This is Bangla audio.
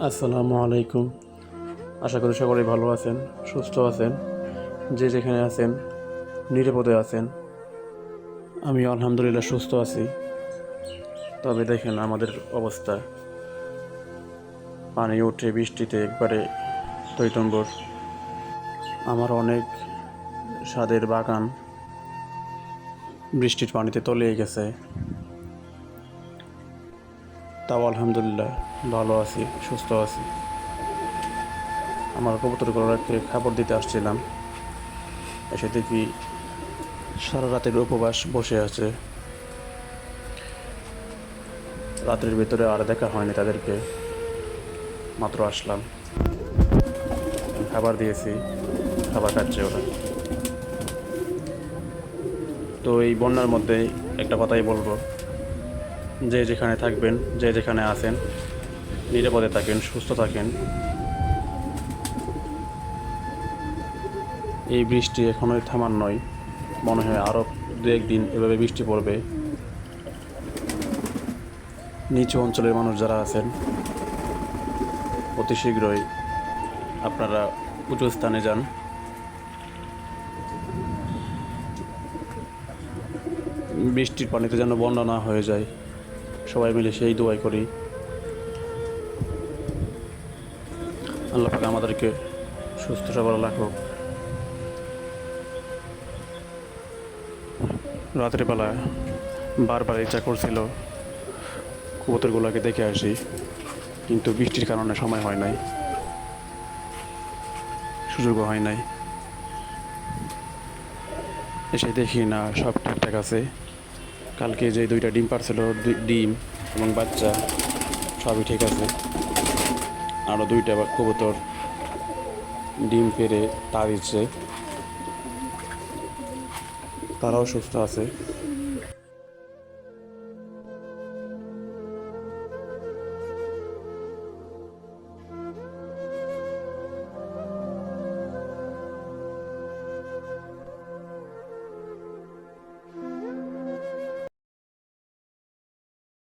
আসসালামু আলাইকুম। আশা করি সকলেই ভালো আছেন, সুস্থ আছেন, যে যেখানে আছেন নিরাপদে আছেন। আমি আলহামদুলিল্লাহ সুস্থ আছি। তবে দেখেন আমাদের অবস্থা, পানি উঠে বৃষ্টিতে একবারে টইটম্বর। আমার অনেক স্বাদের বাগান বৃষ্টির পানিতে তলিয়ে গেছে। তাও আলহামদুলিল্লাহ ভালো আছি, সুস্থ আছি। আমার কবুতরগুলোকে খাবার দিতে আসছিলাম, এসে দেখি সারা রাতের উপবাস বসে আছে। রাতের ভিতরে আর দেখা হয়নি তাদেরকে, মাত্র আসলাম, খাবার দিয়েছি, খাবার খাচ্ছে ওরা। তো এই বন্যার মধ্যে একটা কথাই বলবো, যে যেখানে থাকবেন, যে যেখানে আছেন, নিরাপদে থাকেন, সুস্থ থাকেন। এই বৃষ্টি এখনোই থামার নয়, মনে হয় আরও দু একদিন এভাবে বৃষ্টি পড়বে। নিচু অঞ্চলের মানুষ যারা আছেন, অতি শীঘ্রই আপনারা উঁচু স্থানে যান। বৃষ্টির পানিতে যেন বন্যা না হয়ে যায়, সবাই মিলে সেই দোয়াই করি। আল্লাহ পাক আমাদেরকে সুস্থ সবল রাখুক। রাতের বেলা বারবার ইচ্ছা করছিল কবুতরগুলোকে দেখে আসি, কিন্তু বৃষ্টির কারণে সময় হয় নাই, সুযোগও হয় নাই। এসে দেখি না সব ঠিকঠাক আছে। কালকে যে দুইটা ডিম পারছিল, ডিম এবং বাচ্চা সবই ঠিক আছে। আরও দুইটা কবুতর ডিম পেড়ে তা দিচ্ছে, তারাও সুস্থ আছে।